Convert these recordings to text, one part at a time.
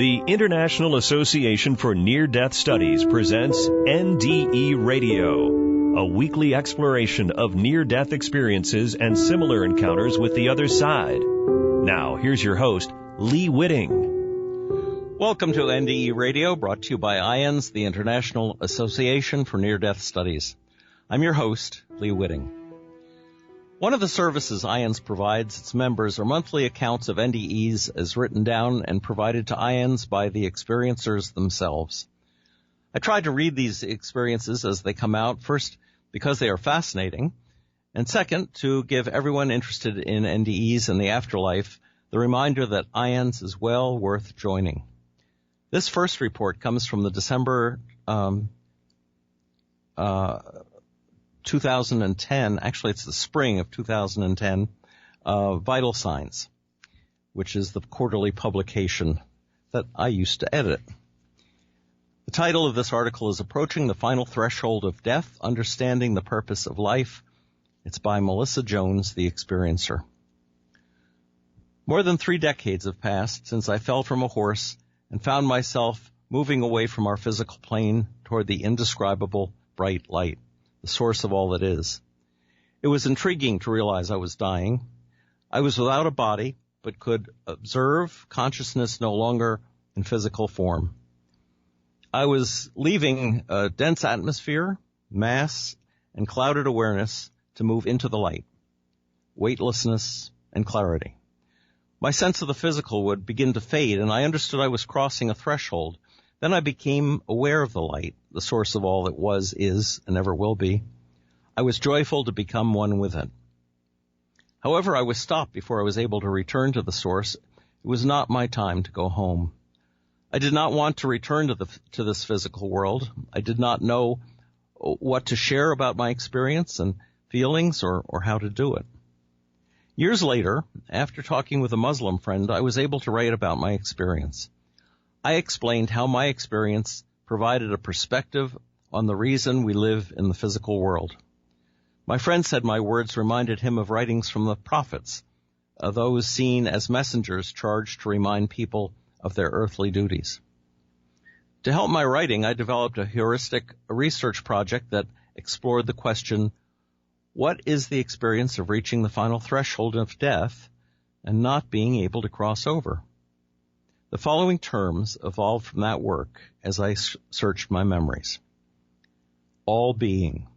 The International Association for Near-Death Studies presents NDE Radio, a weekly exploration of near-death experiences and similar encounters with the other side. Now, here's your host, Lee Witting. Welcome to NDE Radio, brought to you by IANDS, the International Association for Near-Death Studies. I'm your host, Lee Witting. One of the services IANDS provides its members are monthly accounts of NDEs as written down and provided to IANDS by the experiencers themselves. I tried to read these experiences as they come out, first because they are fascinating, and second, to give everyone interested in NDEs and the afterlife the reminder that IANDS is well worth joining. This first report comes from the December 2010, actually it's the spring of 2010, Vital Signs, which is the quarterly publication that I used to edit. The title of this article is Approaching the Final Threshold of Death, Understanding the Purpose of Life. It's by Melissa Jones, the experiencer. More than 3 decades have passed since I fell from a horse and found myself moving away from our physical plane toward the indescribable bright light, the source of all that is. It was intriguing to realize I was dying. I was without a body, but could observe consciousness no longer in physical form. I was leaving a dense atmosphere, mass, and clouded awareness to move into the light, weightlessness, and clarity. My sense of the physical would begin to fade, and I understood I was crossing a threshold. Then I became aware of the light, the source of all that was, is, and ever will be. I was joyful to become one with it. However, I was stopped before I was able to return to the source. It was not my time to go home. I did not want to return to this physical world. I did not know what to share about my experience and feelings or how to do it. Years later, after talking with a Muslim friend, I was able to write about my experience. I explained how my experience provided a perspective on the reason we live in the physical world. My friend said my words reminded him of writings from the prophets, those seen as messengers charged to remind people of their earthly duties. To help my writing, I developed a heuristic research project that explored the question, what is the experience of reaching the final threshold of death and not being able to cross over? The following terms evolved from that work as I searched my memories. All being.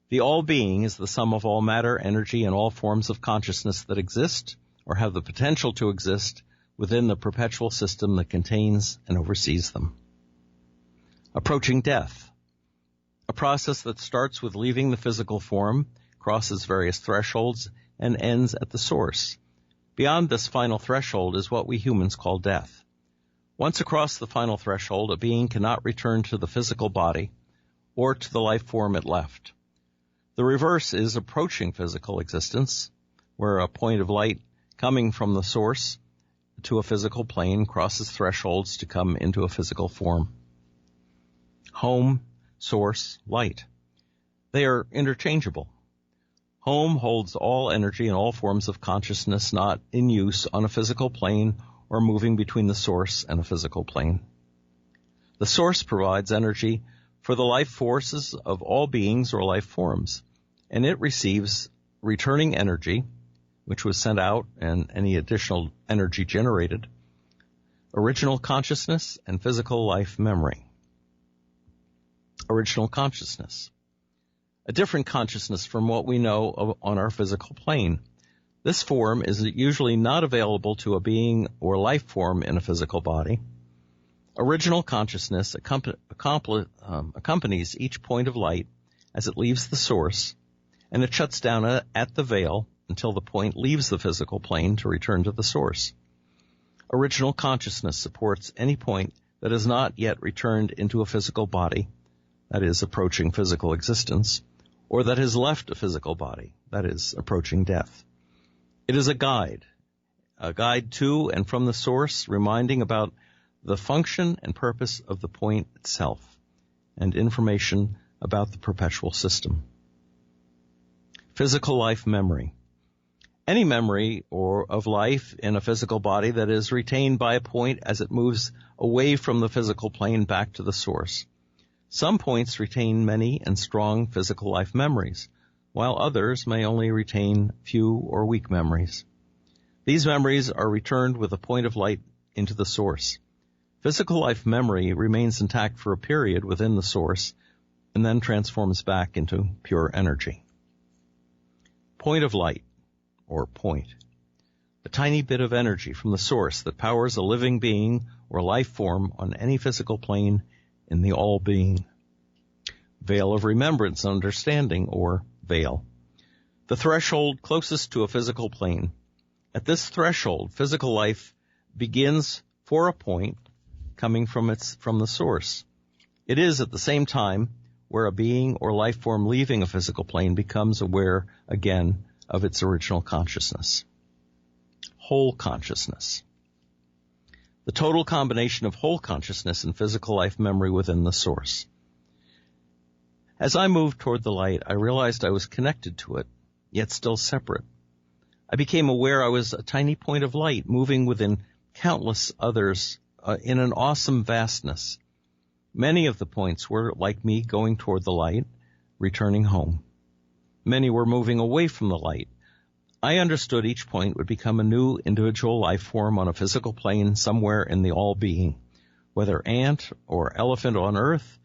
The all being is the sum of all matter, energy, and all forms of consciousness that exist or have the potential to exist within the perpetual system that contains and oversees them. Approaching death. A process that starts with leaving the physical form, crosses various thresholds, and ends at the source. Beyond this final threshold is what we humans call death. Once across the final threshold, a being cannot return to the physical body or to the life form it left. The reverse is approaching physical existence, where a point of light coming from the source to a physical plane crosses thresholds to come into a physical form. Home, source, light. They are interchangeable. Home holds all energy and all forms of consciousness not in use on a physical plane or moving between the source and a physical plane. The source provides energy for the life forces of all beings or life forms, and it receives returning energy, which was sent out and any additional energy generated, original consciousness and physical life memory. Original consciousness. A different consciousness from what we know on our physical plane. This form is usually not available to a being or life form in a physical body. Original consciousness accompanies each point of light as it leaves the source, and it shuts down at the veil until the point leaves the physical plane to return to the source. Original consciousness supports any point that has not yet returned into a physical body, that is, approaching physical existence, or that has left a physical body, that is, approaching death. It is a guide to and from the source, reminding about the function and purpose of the point itself, and information about the perpetual system. Physical life memory. Any memory of life in a physical body that is retained by a point as it moves away from the physical plane back to the source. Some points retain many and strong physical life memories, while others may only retain few or weak memories. These memories are returned with a point of light into the source. Physical life memory remains intact for a period within the source and then transforms back into pure energy. Point of light, or point. A tiny bit of energy from the source that powers a living being or life form on any physical plane in the all-being. Veil of remembrance and understanding, or veil. The threshold closest to a physical plane. At this threshold, physical life begins for a point coming from the source. It is at the same time where a being or life form leaving a physical plane becomes aware again of its original consciousness. Whole consciousness. The total combination of whole consciousness and physical life memory within the source. As I moved toward the light, I realized I was connected to it, yet still separate. I became aware I was a tiny point of light moving within countless others in an awesome vastness. Many of the points were like me going toward the light, returning home. Many were moving away from the light. I understood each point would become a new individual life form on a physical plane somewhere in the all-being, whether ant or elephant on Earth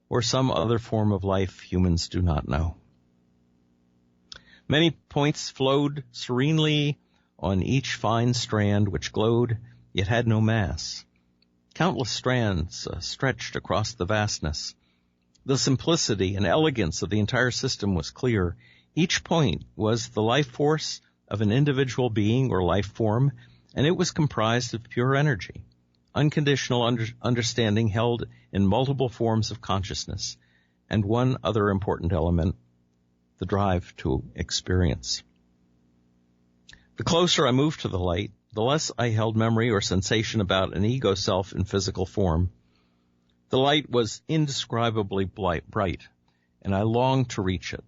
or some other form of life humans do not know. Many points flowed serenely on each fine strand which glowed yet had no mass. Countless strands stretched across the vastness. The simplicity and elegance of the entire system was clear. Each point was the life force of an individual being or life form, and it was comprised of pure energy, unconditional understanding held in multiple forms of consciousness, and one other important element, the drive to experience. The closer I moved to the light, the less I held memory or sensation about an ego self in physical form. The light was indescribably bright, and I longed to reach it.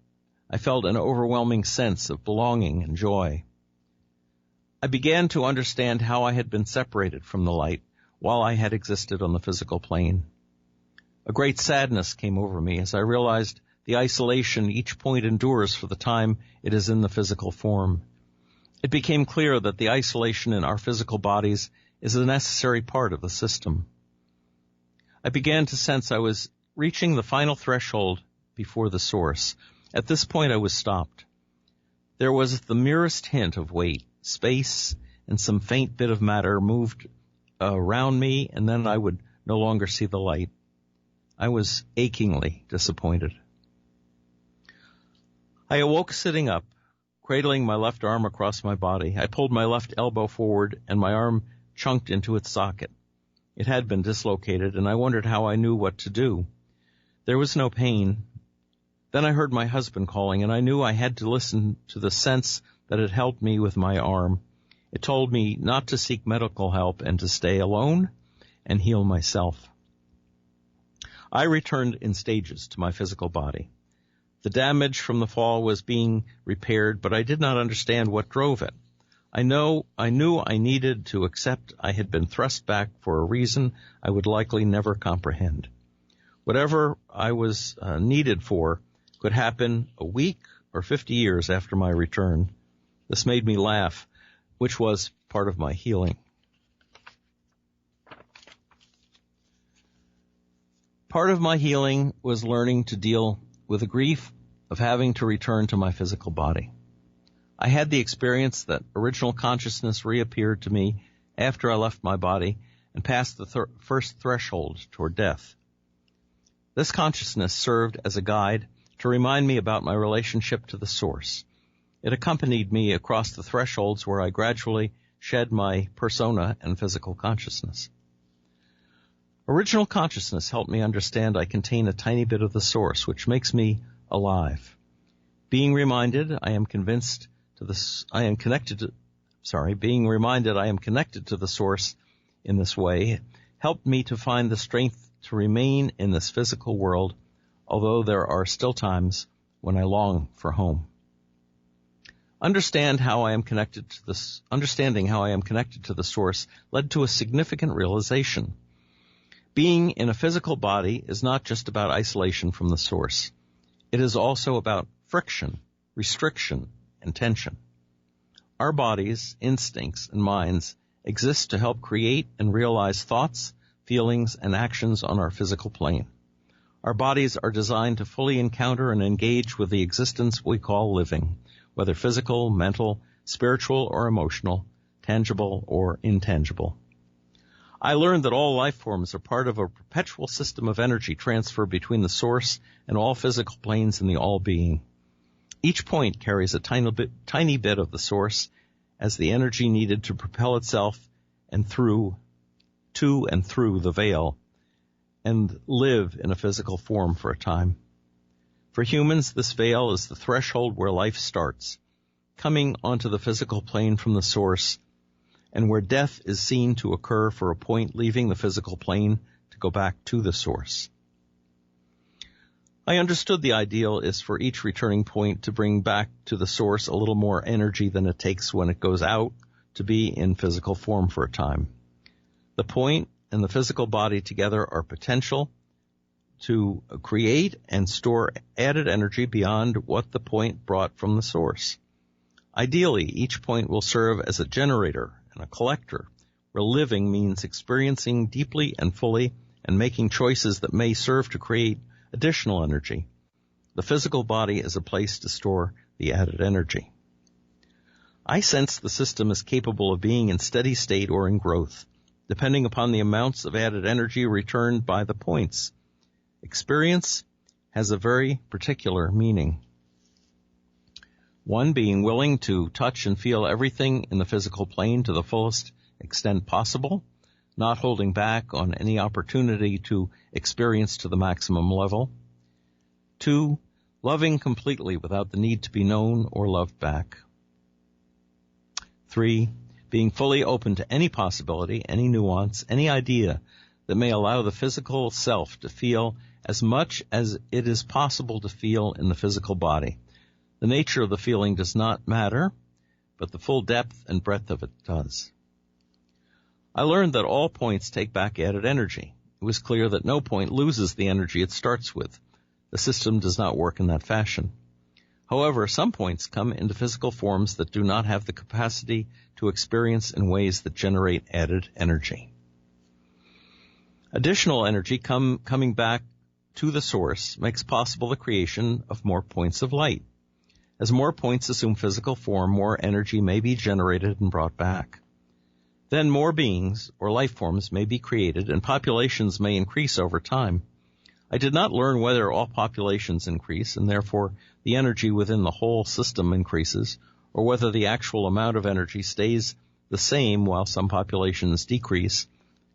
I felt an overwhelming sense of belonging and joy. I began to understand how I had been separated from the light while I had existed on the physical plane. A great sadness came over me as I realized the isolation each point endures for the time it is in the physical form. It became clear that the isolation in our physical bodies is a necessary part of the system. I began to sense I was reaching the final threshold before the source. At this point I was stopped. There was the merest hint of weight, space, and some faint bit of matter moved around me, and then I would no longer see the light. I was achingly disappointed. I awoke sitting up, cradling my left arm across my body. I pulled my left elbow forward, and my arm chunked into its socket. It had been dislocated, and I wondered how I knew what to do. There was no pain. Then I heard my husband calling, and I knew I had to listen to the sense that had helped me with my arm. It told me not to seek medical help and to stay alone and heal myself. I returned in stages to my physical body. The damage from the fall was being repaired, but I did not understand what drove it. I knew I needed to accept I had been thrust back for a reason I would likely never comprehend. Whatever I was needed for could happen a week or 50 years after my return. This made me laugh, which was part of my healing. Part of my healing was learning to deal with the grief of having to return to my physical body. I had the experience that original consciousness reappeared to me after I left my body and passed the first threshold toward death. This consciousness served as a guide to remind me about my relationship to the source. It accompanied me across the thresholds where I gradually shed my persona and physical consciousness. Original consciousness helped me understand I contain a tiny bit of the source, which makes me alive. Being reminded I am connected to the source in this way helped me to find the strength to remain in this physical world, although there are still times when I long for home. Understanding how I am connected to the source led to a significant realization. Being in a physical body is not just about isolation from the source. It is also about friction, restriction, and tension. Our bodies, instincts, and minds exist to help create and realize thoughts, feelings, and actions on our physical plane. Our bodies are designed to fully encounter and engage with the existence we call living, whether physical, mental, spiritual, or emotional, tangible or intangible. I learned that all life forms are part of a perpetual system of energy transfer between the source and all physical planes in the all-being. Each point carries a tiny bit of the source as the energy needed to propel itself and through the veil and live in a physical form for a time. For humans, this veil is the threshold where life starts, coming onto the physical plane from the source, and where death is seen to occur for a point leaving the physical plane to go back to the source. I understood the ideal is for each returning point to bring back to the source a little more energy than it takes when it goes out to be in physical form for a time. The point and the physical body together are potential to create and store added energy beyond what the point brought from the source. Ideally, each point will serve as a generator and a collector, where living means experiencing deeply and fully and making choices that may serve to create additional energy. The physical body is a place to store the added energy. I sense the system is capable of being in steady state or in growth, depending upon the amounts of added energy returned by the points. Experience has a very particular meaning. One, being willing to touch and feel everything in the physical plane to the fullest extent possible, not holding back on any opportunity to experience to the maximum level. 2, loving completely without the need to be known or loved back. 3, being fully open to any possibility, any nuance, any idea that may allow the physical self to feel as much as it is possible to feel in the physical body. The nature of the feeling does not matter, but the full depth and breadth of it does. I learned that all points take back added energy. It was clear that no point loses the energy it starts with. The system does not work in that fashion. However, some points come into physical forms that do not have the capacity to experience in ways that generate added energy. Additional energy coming back to the source makes possible the creation of more points of light. As more points assume physical form, more energy may be generated and brought back. Then more beings or life forms may be created and populations may increase over time. I did not learn whether all populations increase and therefore the energy within the whole system increases, or whether the actual amount of energy stays the same while some populations decrease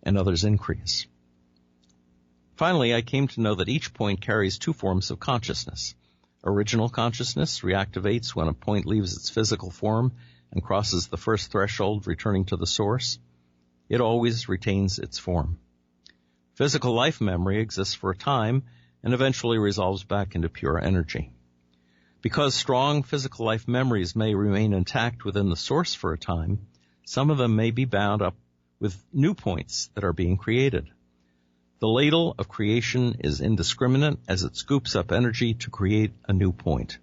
and others increase. Finally, I came to know that each point carries 2 forms of consciousness. Original consciousness reactivates when a point leaves its physical form and crosses the first threshold, returning to the source. It always retains its form. Physical life memory exists for a time and eventually resolves back into pure energy. Because strong physical life memories may remain intact within the source for a time, some of them may be bound up with new points that are being created. The ladle of creation is indiscriminate as it scoops up energy to create a new point.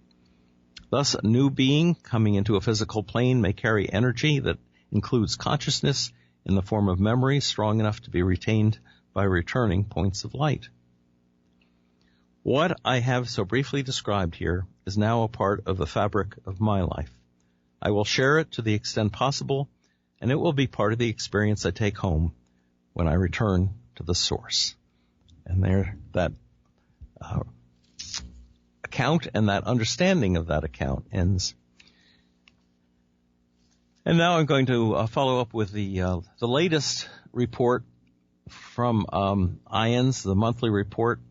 Thus, a new being coming into a physical plane may carry energy that includes consciousness in the form of memory strong enough to be retained by returning points of light. What I have so briefly described here is now a part of the fabric of my life. I will share it to the extent possible, and it will be part of the experience I take home when I return to the source. And there, that account and that understanding of that account ends. And now I'm going to follow up with the latest report from IANDS, the monthly report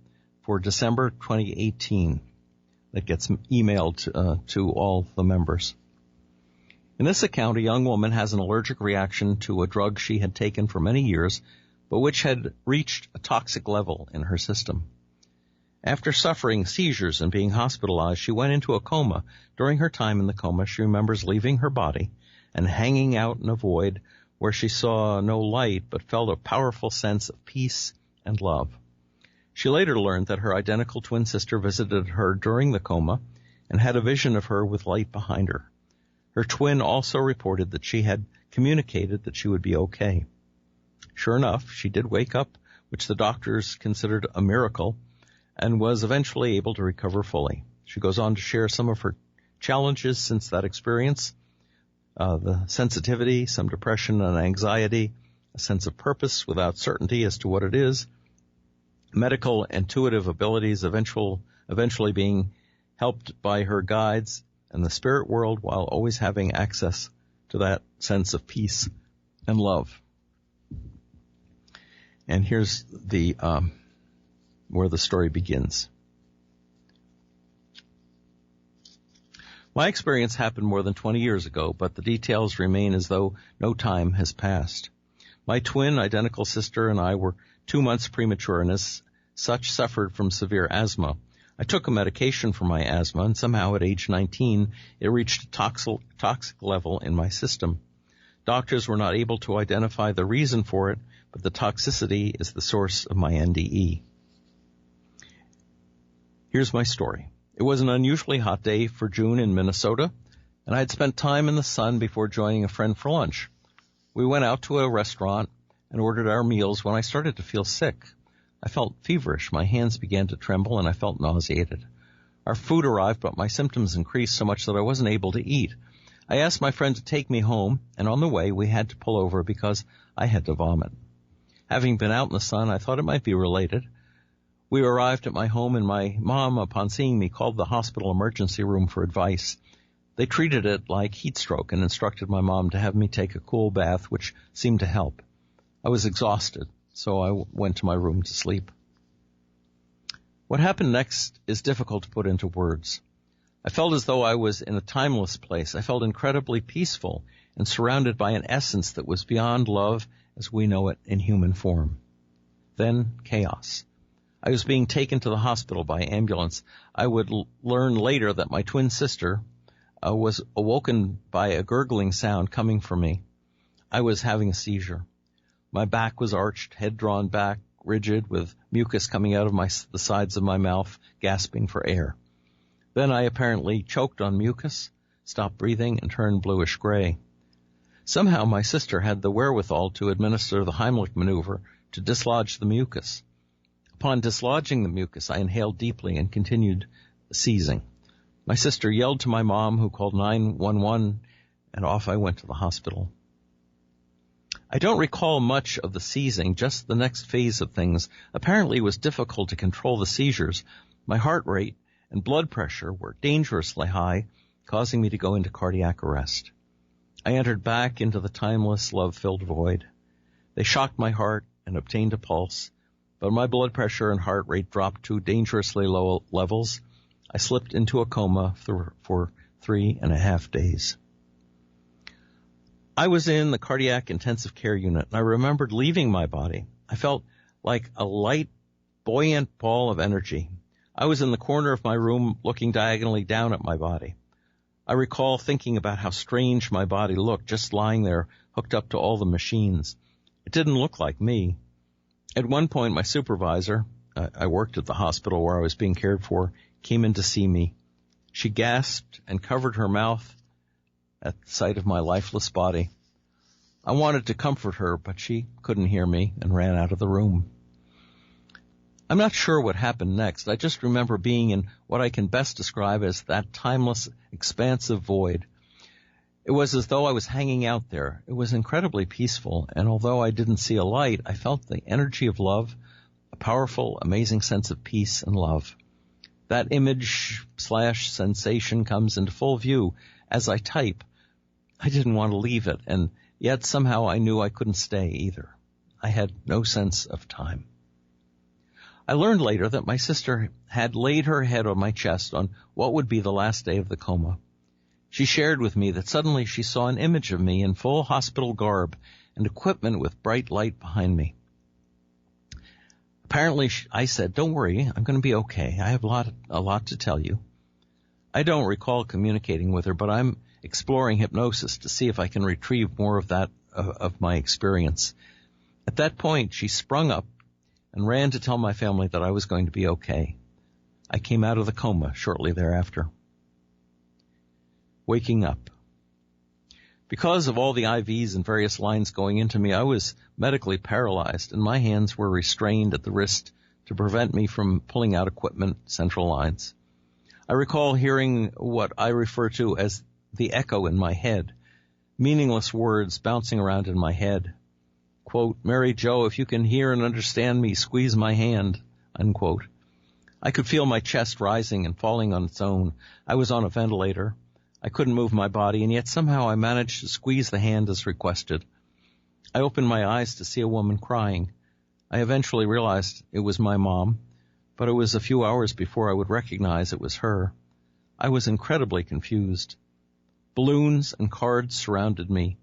for December 2018 that gets emailed to all the members. In this account, a young woman has an allergic reaction to a drug she had taken for many years, but which had reached a toxic level in her system. After suffering seizures and being hospitalized, she went into a coma. During her time in the coma, she remembers leaving her body and hanging out in a void where she saw no light but felt a powerful sense of peace and love. She later learned that her identical twin sister visited her during the coma and had a vision of her with light behind her. Her twin also reported that she had communicated that she would be okay. Sure enough, she did wake up, which the doctors considered a miracle, and was eventually able to recover fully. She goes on to share some of her challenges since that experience, the sensitivity, some depression and anxiety, a sense of purpose without certainty as to what it is, medical intuitive abilities eventually being helped by her guides, and the spirit world while always having access to that sense of peace and love. And here's the where the story begins. My experience happened more than 20 years ago, but the details remain as though no time has passed. My twin identical sister and I were 2 months premature and as such suffered from severe asthma. I took a medication for my asthma, and somehow at age 19, it reached a toxic level in my system. Doctors were not able to identify the reason for it, but the toxicity is the source of my NDE. Here's my story. It was an unusually hot day for June in Minnesota, and I had spent time in the sun before joining a friend for lunch. We went out to a restaurant and ordered our meals when I started to feel sick. I felt feverish, my hands began to tremble, and I felt nauseated. Our food arrived, but my symptoms increased so much that I wasn't able to eat. I asked my friend to take me home, and on the way we had to pull over because I had to vomit. Having been out in the sun, I thought it might be related. We arrived at my home, and my mom, upon seeing me, called the hospital emergency room for advice. They treated it like heat stroke and instructed my mom to have me take a cool bath, which seemed to help. I was exhausted, so I went to my room to sleep. What happened next is difficult to put into words. I felt as though I was in a timeless place. I felt incredibly peaceful and surrounded by an essence that was beyond love as we know it in human form. Then chaos. I was being taken to the hospital by ambulance. I would learn later that my twin sister was awoken by a gurgling sound coming from me. I was having a seizure. My back was arched, head drawn back, rigid, with mucus coming out of the sides of my mouth, gasping for air. Then I apparently choked on mucus, stopped breathing, and turned bluish gray. Somehow my sister had the wherewithal to administer the Heimlich maneuver to dislodge the mucus. Upon dislodging the mucus, I inhaled deeply and continued seizing. My sister yelled to my mom, who called 911, and off I went to the hospital. I don't recall much of the seizing, just the next phase of things. Apparently it was difficult to control the seizures. My heart rate and blood pressure were dangerously high, causing me to go into cardiac arrest. I entered back into the timeless, love-filled void. They shocked my heart and obtained a pulse, but my blood pressure and heart rate dropped to dangerously low levels. I slipped into a coma for 3.5 days. I was in the cardiac intensive care unit, and I remembered leaving my body. I felt like a light, buoyant ball of energy. I was in the corner of my room looking diagonally down at my body. I recall thinking about how strange my body looked, just lying there, hooked up to all the machines. It didn't look like me. At one point, my supervisor, I worked at the hospital where I was being cared for, came in to see me. She gasped and covered her mouth at the sight of my lifeless body. I wanted to comfort her, but she couldn't hear me and ran out of the room. I'm not sure what happened next. I just remember being in what I can best describe as that timeless, expansive void. It was as though I was hanging out there. It was incredibly peaceful, and although I didn't see a light, I felt the energy of love, a powerful, amazing sense of peace and love. That image/sensation comes into full view as I type. I didn't want to leave it, and yet somehow I knew I couldn't stay either. I had no sense of time. I learned later that my sister had laid her head on my chest on what would be the last day of the coma. She shared with me that suddenly she saw an image of me in full hospital garb and equipment with bright light behind me. Apparently, I said, "Don't worry, I'm going to be okay. I have a lot to tell you." I don't recall communicating with her, but I'm exploring hypnosis to see if I can retrieve more of that, of my experience. At that point, she sprung up and ran to tell my family that I was going to be okay. I came out of the coma shortly thereafter. Waking up. Because of all the IVs and various lines going into me, I was medically paralyzed, and my hands were restrained at the wrist to prevent me from pulling out equipment, central lines. I recall hearing what I refer to as the echo in my head, meaningless words bouncing around in my head. Quote, "Mary Jo, if you can hear and understand me, squeeze my hand," unquote. I could feel my chest rising and falling on its own. I was on a ventilator. I couldn't move my body, and yet somehow I managed to squeeze the hand as requested. I opened my eyes to see a woman crying. I eventually realized it was my mom, but it was a few hours before I would recognize it was her. I was incredibly confused. Balloons and cards surrounded me.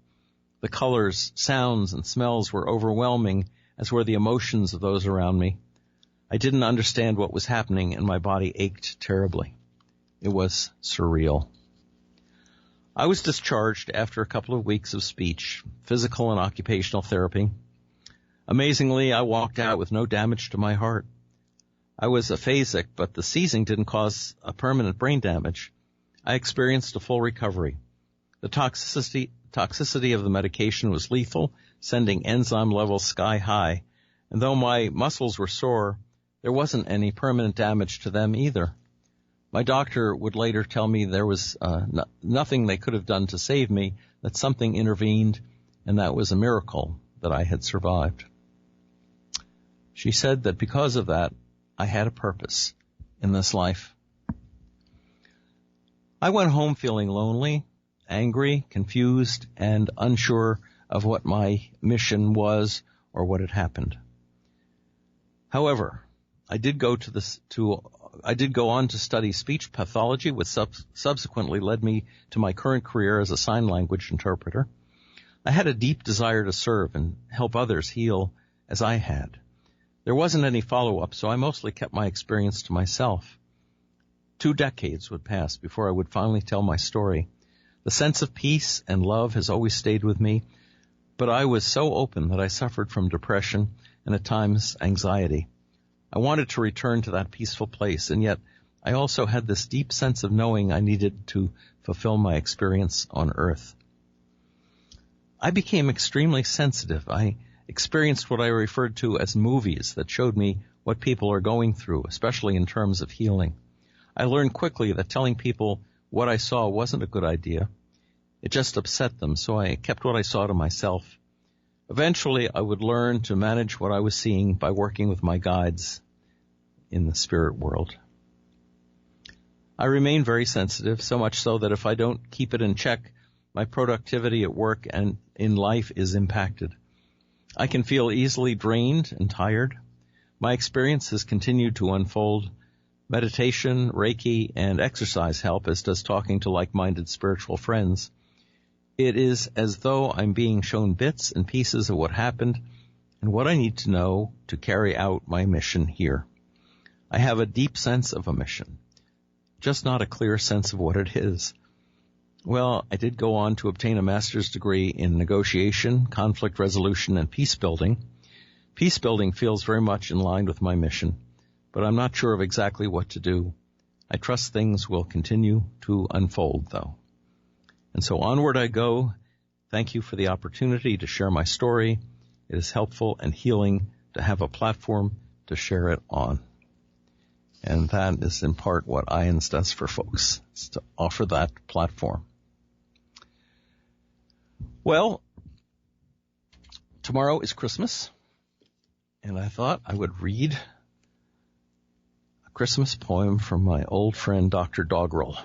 The colors, sounds, and smells were overwhelming, as were the emotions of those around me. I didn't understand what was happening, and my body ached terribly. It was surreal. I was discharged after a couple of weeks of speech, physical and occupational therapy. Amazingly, I walked out with no damage to my heart. I was aphasic, but the seizing didn't cause a permanent brain damage. I experienced a full recovery. The toxicity of the medication was lethal, sending enzyme levels sky high, and though my muscles were sore, there wasn't any permanent damage to them either. My doctor would later tell me there was nothing they could have done to save me, that something intervened, and that was a miracle that I had survived. She said that because of that, I had a purpose in this life. I went home feeling lonely, angry, confused, and unsure of what my mission was or what had happened. However, I did go on to study speech pathology, which subsequently led me to my current career as a sign language interpreter. I had a deep desire to serve and help others heal as I had. There wasn't any follow-up, so I mostly kept my experience to myself. 2 decades would pass before I would finally tell my story. The sense of peace and love has always stayed with me, but I was so open that I suffered from depression and at times anxiety. I wanted to return to that peaceful place, and yet I also had this deep sense of knowing I needed to fulfill my experience on earth. I became extremely sensitive. I experienced what I referred to as movies that showed me what people are going through, especially in terms of healing. I learned quickly that telling people what I saw wasn't a good idea. It just upset them, so I kept what I saw to myself. Eventually, I would learn to manage what I was seeing by working with my guides in the spirit world. I remain very sensitive, so much so that if I don't keep it in check, my productivity at work and in life is impacted. I can feel easily drained and tired. My experience has continued to unfold. Meditation, Reiki, and exercise help, as does talking to like-minded spiritual friends. It is as though I'm being shown bits and pieces of what happened and what I need to know to carry out my mission here. I have a deep sense of a mission, just not a clear sense of what it is. Well, I did go on to obtain a master's degree in negotiation, conflict resolution, and peace building. Peace building feels very much in line with my mission, but I'm not sure of exactly what to do. I trust things will continue to unfold, though. And so onward I go. Thank you for the opportunity to share my story. It is helpful and healing to have a platform to share it on. And that is in part what IANDS does for folks, is to offer that platform. Well, tomorrow is Christmas, and I thought I would read a Christmas poem from my old friend Dr. Doggerel.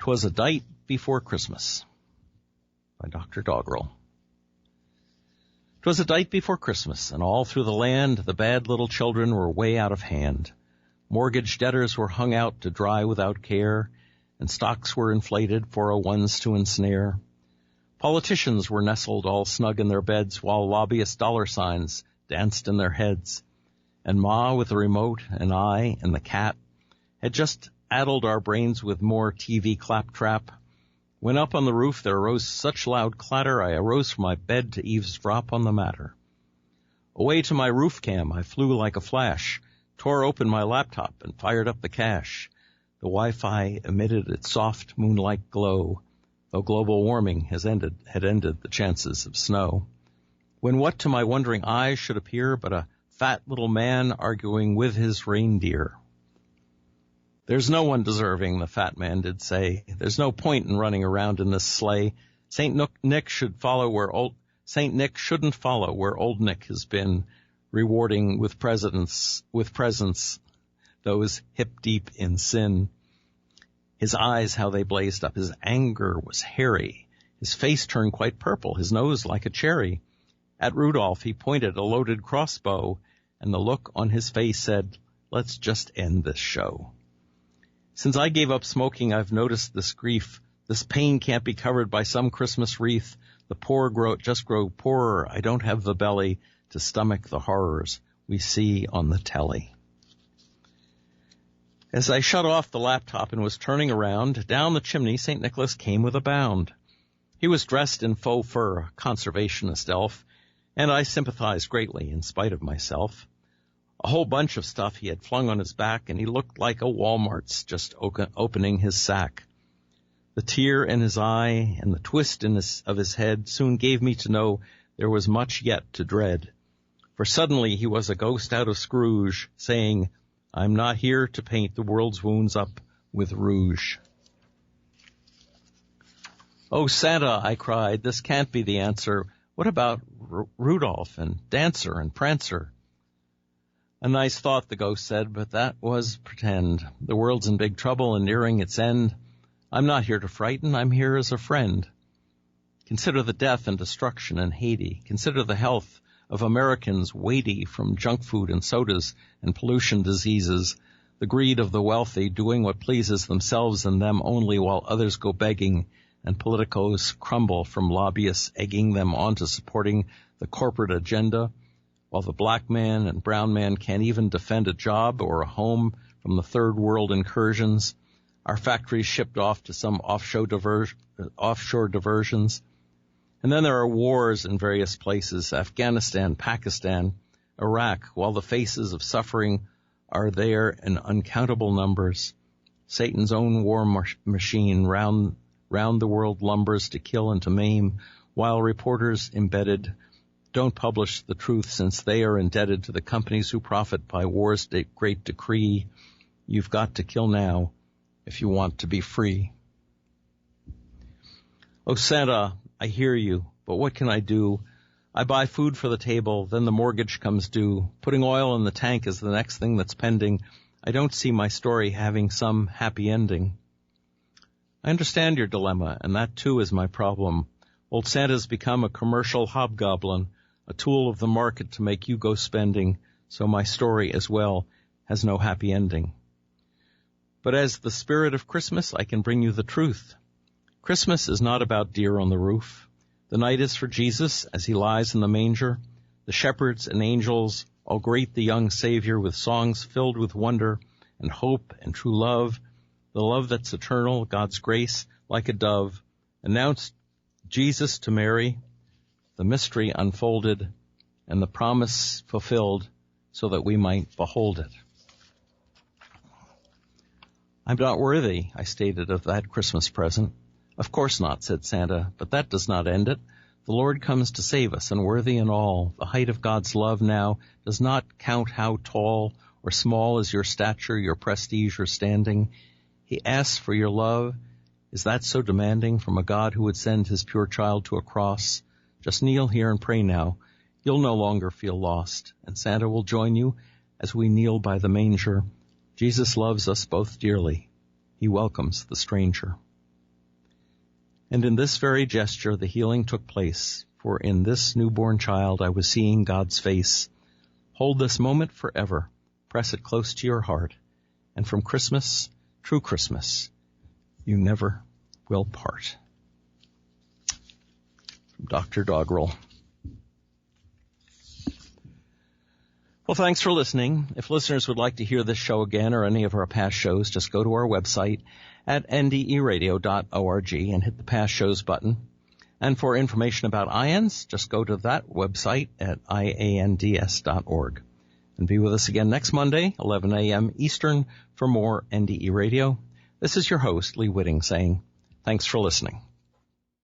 'Twas a Night Before Christmas by Dr. Doggerel. 'Twas a night before Christmas, and all through the land the bad little children were way out of hand. Mortgage debtors were hung out to dry without care, and stocks were inflated for a ones to ensnare. Politicians were nestled all snug in their beds while lobbyist dollar signs danced in their heads. And Ma with the remote and I and the cat had just addled our brains with more TV claptrap. When up on the roof there arose such loud clatter, I arose from my bed to eavesdrop on the matter. Away to my roof cam I flew like a flash, tore open my laptop and fired up the cache. The Wi-Fi emitted its soft moonlight glow, though global warming had ended the chances of snow. When what to my wondering eyes should appear but a fat little man arguing with his reindeer. There's no one deserving, the fat man did say. There's no point in running around in this sleigh. Saint Nick shouldn't follow where Old Nick has been, rewarding with presents those hip deep in sin. His eyes, how they blazed up. His anger was hairy. His face turned quite purple, his nose like a cherry. At Rudolph he pointed a loaded crossbow, and the look on his face said, "Let's just end this show." Since I gave up smoking, I've noticed this grief. This pain can't be covered by some Christmas wreath. The poor just grow poorer. I don't have the belly to stomach the horrors we see on the telly. As I shut off the laptop and was turning around, down the chimney St. Nicholas came with a bound. He was dressed in faux fur, a conservationist elf, and I sympathized greatly in spite of myself. A whole bunch of stuff he had flung on his back, and he looked like a Walmart's just opening his sack. The tear in his eye and the twist of his head soon gave me to know there was much yet to dread. For suddenly he was a ghost out of Scrooge, saying, "I'm not here to paint the world's wounds up with rouge." "Oh, Santa," I cried, "this can't be the answer. What about Rudolph and Dancer and Prancer?" "A nice thought," the ghost said, "but that was pretend. The world's in big trouble and nearing its end. I'm not here to frighten. I'm here as a friend. Consider the death and destruction in Haiti. Consider the health of Americans weighty from junk food and sodas and pollution diseases, the greed of the wealthy doing what pleases themselves and them only while others go begging, and politicos crumble from lobbyists egging them on to supporting the corporate agenda, while the black man and brown man can't even defend a job or a home from the third world incursions. Our factories shipped off to some offshore diversions. And then there are wars in various places, Afghanistan, Pakistan, Iraq, while the faces of suffering are there in uncountable numbers. Satan's own war machine round the world lumbers to kill and to maim, while reporters embedded don't publish the truth since they are indebted to the companies who profit by war's great decree. You've got to kill now if you want to be free. Oh, Santa, I hear you, but what can I do? I buy food for the table, then the mortgage comes due. Putting oil in the tank is the next thing that's pending. I don't see my story having some happy ending. I understand your dilemma, and that too is my problem. Old Santa's become a commercial hobgoblin, a tool of the market to make you go spending, so my story as well has no happy ending. But as the spirit of Christmas, I can bring you the truth. Christmas is not about deer on the roof. The night is for Jesus as he lies in the manger. The shepherds and angels all greet the young Savior with songs filled with wonder and hope and true love, the love that's eternal, God's grace like a dove, announced Jesus to Mary, the mystery unfolded, and the promise fulfilled so that we might behold it. I'm not worthy, I stated, of that Christmas present. Of course not, said Santa, but that does not end it. The Lord comes to save us, and worthy in all. The height of God's love now does not count how tall or small is your stature, your prestige, or standing. He asks for your love. Is that so demanding from a God who would send his pure child to a cross? Just kneel here and pray now. You'll no longer feel lost, and Santa will join you as we kneel by the manger. Jesus loves us both dearly. He welcomes the stranger. And in this very gesture, the healing took place, for in this newborn child I was seeing God's face. Hold this moment forever. Press it close to your heart. And from Christmas, true Christmas, you never will part. Dr. Doggerel. Well, thanks for listening. If listeners would like to hear this show again or any of our past shows, just go to our website at nderadio.org and hit the past shows button. And for information about IANDS, just go to that website at IANDS.org. And be with us again next Monday, 11 a.m. Eastern, for more NDE Radio. This is your host, Lee Witting, saying thanks for listening.